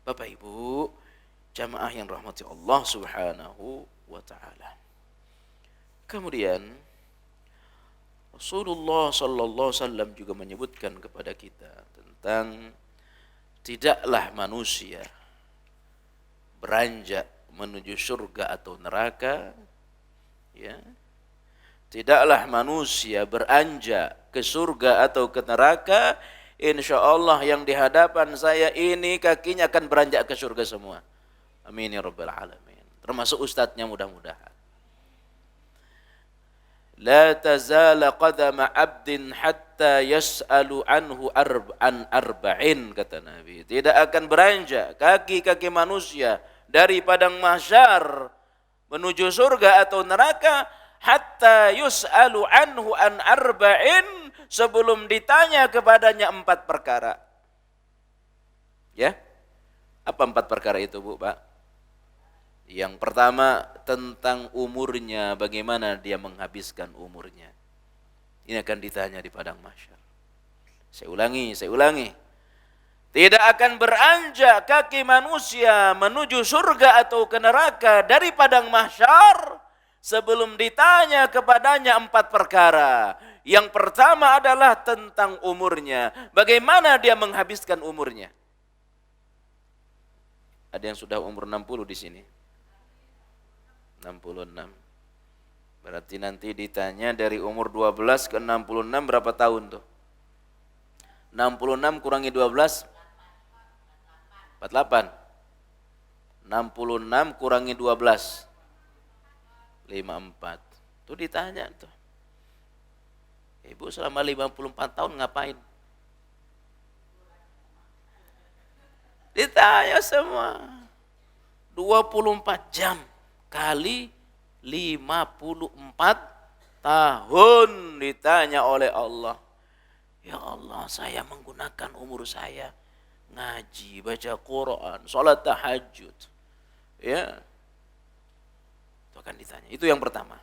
Bapak Ibu, jamaah yang rahmati Allah Subhanahu wa taala. Kemudian Rasulullah sallallahu alaihi wasallam juga menyebutkan kepada kita tentang tidaklah manusia beranjak menuju surga atau neraka, ya. Tidaklah manusia beranjak ke surga atau ke neraka, insya Allah yang di hadapan saya ini kakinya akan beranjak ke surga semua. Amin ya rabbal alamin. Termasuk ustadznya mudah-mudahan. La tazala qadama abdin hatta yas'alu anhu an arba'in, kata Nabi. Tidak akan beranjak kaki-kaki manusia dari padang mahsyar menuju surga atau neraka hatta yus'alu anhu an arba'in, sebelum ditanya kepadanya 4 perkara. Ya? Apa 4 perkara itu, Bu, Pak? Yang pertama tentang umurnya, bagaimana dia menghabiskan umurnya. Ini akan ditanya di padang mahsyar. Saya ulangi. Tidak akan beranjak kaki manusia menuju surga atau ke neraka dari padang mahsyar sebelum ditanya kepadanya 4 perkara. Yang pertama adalah tentang umurnya. Bagaimana dia menghabiskan umurnya? Ada yang sudah umur 60 di sini? 66. Berarti nanti ditanya dari umur 12 ke 66 berapa tahun tuh? 66 kurangi 12 48. 66 kurangi 12 54. Tuh ditanya tuh. Ibu selama 54 tahun ngapain? Ditanya semua. 24 jam kali 54 tahun ditanya oleh Allah. Ya Allah, saya menggunakan umur saya ngaji, baca Quran, sholat tahajud. Ya. Itu akan ditanya. Itu yang pertama.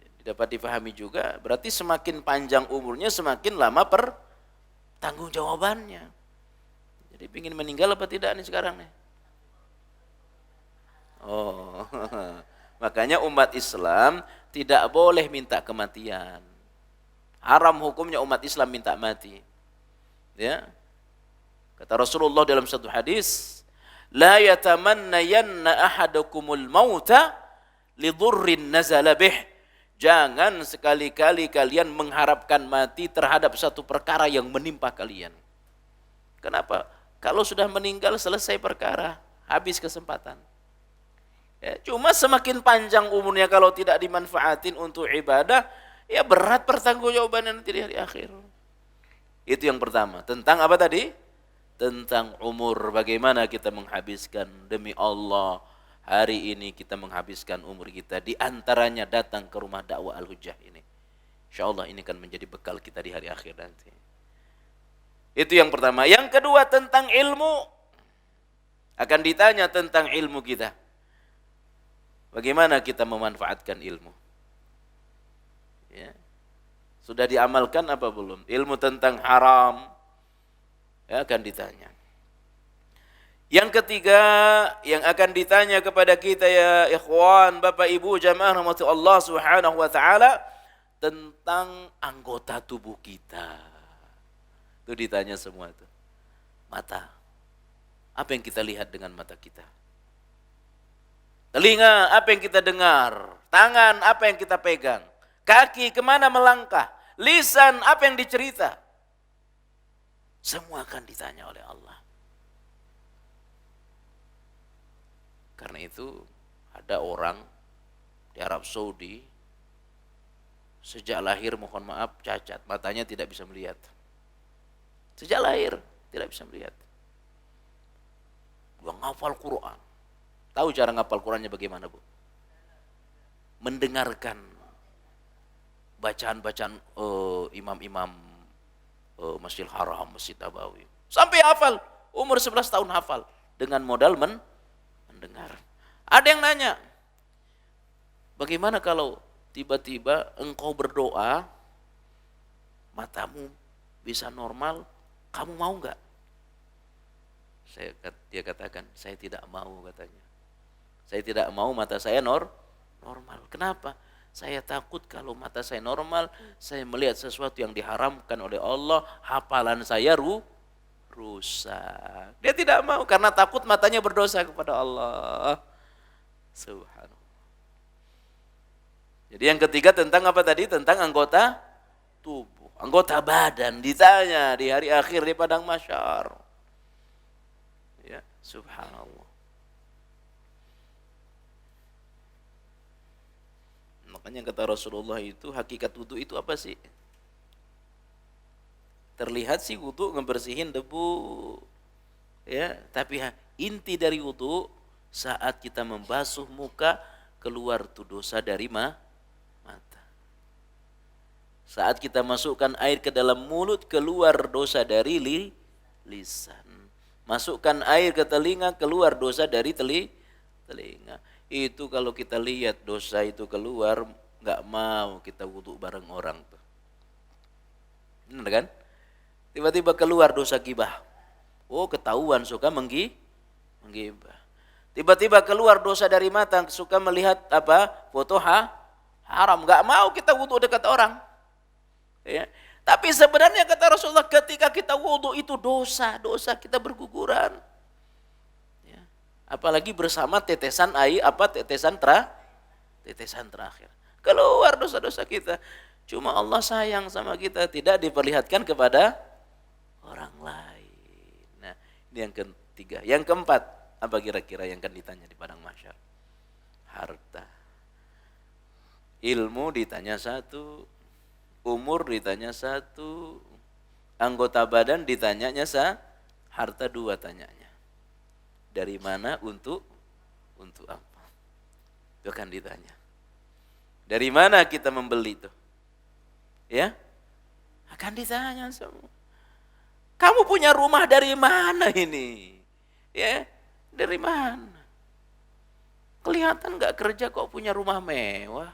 Jadi dapat dipahami juga, berarti semakin panjang umurnya semakin lama tanggung jawabannya. Jadi ingin meninggal apa tidak nih sekarang nih? Oh, makanya umat Islam tidak boleh minta kematian. Haram hukumnya umat Islam minta mati. Ya. Kata Rasulullah dalam satu hadis, la yatamannayanna ahadakumul mauta lidurrin nazala bih. Jangan sekali-kali kalian mengharapkan mati terhadap satu perkara yang menimpa kalian. Kenapa? Kalau sudah meninggal selesai perkara, habis kesempatan. Ya, cuma semakin panjang umurnya kalau tidak dimanfaatin untuk ibadah, ya berat pertanggungjawabannya nanti di hari akhir. Itu yang pertama. Tentang apa tadi? Tentang umur. Bagaimana kita menghabiskan demi Allah. Hari ini kita menghabiskan umur kita. Di antaranya datang ke rumah dakwah Al-Hujjah ini. InsyaAllah ini akan menjadi bekal kita di hari akhir nanti. Itu yang pertama. Yang kedua tentang ilmu. Akan ditanya tentang ilmu kita. Bagaimana kita memanfaatkan ilmu? Ya. Sudah diamalkan apa belum? Ilmu tentang haram, ya, akan ditanya. Yang ketiga yang akan ditanya kepada kita, ya ikhwan, Bapak Ibu jamaah rahmati Allah Subhanahu wa taala, tentang anggota tubuh kita. Itu ditanya semua itu. Mata. Apa yang kita lihat dengan mata kita? Telinga, apa yang kita dengar? Tangan, apa yang kita pegang? Kaki, kemana melangkah? Lisan, apa yang dicerita? Semua akan ditanya oleh Allah. Karena itu ada orang di Arab Saudi, sejak lahir mohon maaf cacat, matanya tidak bisa melihat. Sejak lahir tidak bisa melihat. Gua ngafal Quran. Tahu cara ngapal Qurannya bagaimana, Bu? Mendengarkan bacaan-bacaan imam-imam Masjidil Haram, Masjid Nabawi. Sampai hafal, umur 11 tahun hafal dengan modal mendengar. Ada yang nanya, bagaimana kalau tiba-tiba engkau berdoa, matamu bisa normal, kamu mau enggak? Dia katakan, saya tidak mau katanya. Saya tidak mau mata saya normal. Kenapa? Saya takut kalau mata saya normal, saya melihat sesuatu yang diharamkan oleh Allah, hafalan saya rusak. Dia tidak mau karena takut matanya berdosa kepada Allah. Subhanallah. Jadi yang ketiga tentang apa tadi? Tentang anggota tubuh, anggota badan. Ditanya di hari akhir di padang mahsyar. Ya, subhanallah. Makanya kata Rasulullah itu, hakikat wudu itu apa sih? Terlihat sih wudu ngebersihin debu, ya. Tapi inti dari wudu saat kita membasuh muka keluar tuh dosa dari mata. Saat kita masukkan air ke dalam mulut keluar dosa dari lisan. Masukkan air ke telinga keluar dosa dari telinga. Itu kalau kita lihat dosa itu keluar, nggak mau kita wudu bareng orang tuh. Benar kan? Tiba-tiba keluar dosa gibah. Oh, ketahuan suka menggibah. Tiba-tiba keluar dosa dari mata, suka melihat apa? Foto haram. Nggak mau kita wudu dekat orang. Ya. Tapi sebenarnya kata Rasulullah, ketika kita wudu itu dosa kita berguguran. Apalagi bersama tetesan air, tetesan terakhir. Keluar dosa-dosa kita. Cuma Allah sayang sama kita, tidak diperlihatkan kepada orang lain. Nah, ini yang ketiga. Yang keempat, apa kira-kira yang akan ditanya di padang mahsyar? Harta. Ilmu ditanya satu, umur ditanya satu, anggota badan ditanyanya harta dua tanyanya. Dari mana untuk apa? Itu akan ditanya. Dari mana kita membeli itu? Ya? Akan ditanya semua. Kamu punya rumah dari mana ini? Ya? Dari mana? Kelihatan enggak kerja kok punya rumah mewah?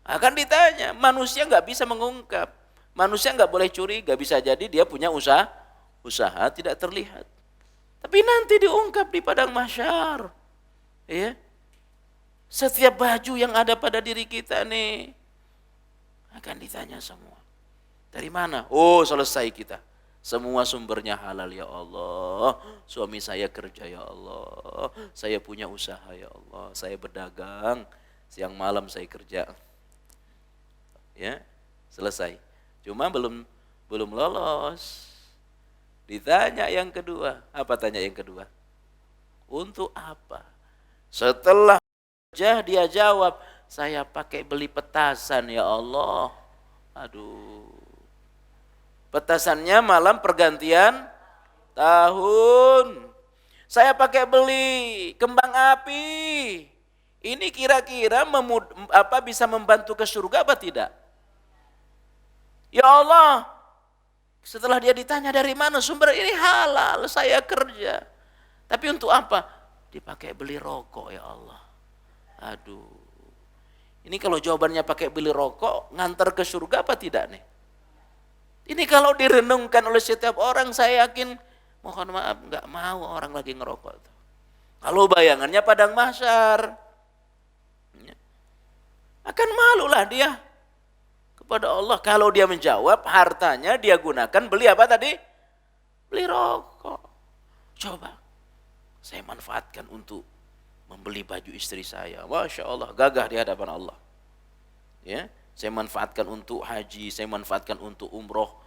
Akan ditanya. Manusia enggak bisa mengungkap. Manusia enggak boleh curiga, bisa jadi dia punya usaha tidak terlihat. Tapi nanti diungkap di padang mahsyar. Ya. Setiap baju yang ada pada diri kita nih akan ditanya semua. Dari mana? Oh, selesai kita. Semua sumbernya halal ya Allah. Suami saya kerja ya Allah. Saya punya usaha ya Allah. Saya berdagang. Siang malam saya kerja. Ya, selesai. Cuma belum lolos. Ditanya yang kedua, apa tanya yang kedua? Untuk apa? Setelah kerja dia jawab, saya pakai beli petasan ya Allah. Aduh. Petasannya malam pergantian tahun. Saya pakai beli kembang api. Ini kira-kira bisa membantu ke surga apa tidak? Ya Allah, setelah dia ditanya dari mana sumber ini, halal, saya kerja. Tapi untuk apa? Dipakai beli rokok ya Allah. Aduh. Ini kalau jawabannya pakai beli rokok, ngantar ke surga apa tidak nih? Ini kalau direnungkan oleh setiap orang, saya yakin, mohon maaf, nggak mau orang lagi ngerokok. Kalau bayangannya padang mahsyar, akan malulah dia kepada Allah. Kalau dia menjawab, hartanya dia gunakan beli apa tadi? Beli rokok. Coba, saya manfaatkan untuk membeli baju istri saya. Masya Allah, gagah di hadapan Allah. Ya, saya manfaatkan untuk haji, saya manfaatkan untuk umroh.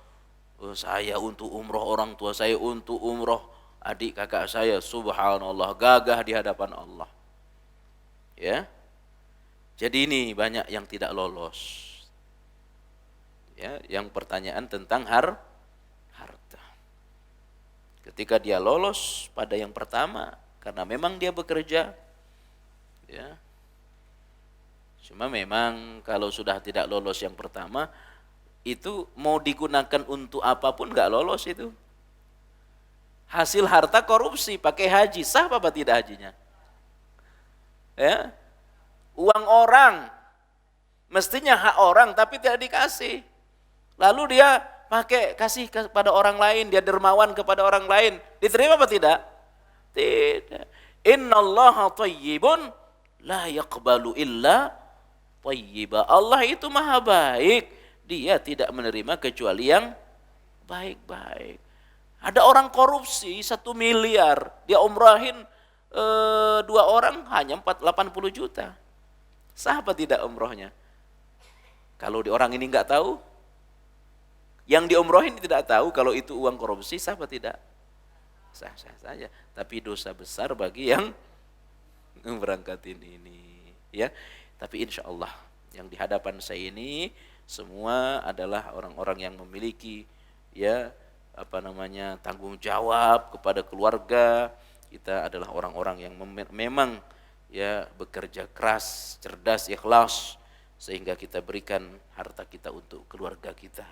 Saya untuk umroh orang tua saya, untuk umroh adik kakak saya. Subhanallah, gagah di hadapan Allah. Ya, jadi ini banyak yang tidak lolos. Ya, yang pertanyaan tentang harta. Ketika dia lolos pada yang pertama, karena memang dia bekerja, ya. Cuma memang kalau sudah tidak lolos yang pertama, itu mau digunakan untuk apapun nggak lolos itu. Hasil harta korupsi, pakai haji, sah apa tidak hajinya? Ya, uang orang, mestinya hak orang tapi tidak dikasih. Lalu dia pakai kasih kepada orang lain, dia dermawan kepada orang lain, diterima apa tidak? Tidak. Innallaha thayyibun la yaqbalu illa thayyiba. Allah itu maha baik, dia tidak menerima kecuali yang baik-baik. Ada orang korupsi 1 miliar, dia umrahin 2 orang hanya 80 juta. Sah apa tidak umrohnya? Kalau di orang ini enggak tahu, yang diumrohin tidak tahu kalau itu uang korupsi, sah apa tidak? Sah-sah saja. Tapi dosa besar bagi yang berangkatin ini. Ya, tapi insya Allah yang di hadapan saya ini semua adalah orang-orang yang memiliki tanggung jawab kepada keluarga. Kita adalah orang-orang yang memang bekerja keras, cerdas, ikhlas, sehingga kita berikan harta kita untuk keluarga kita.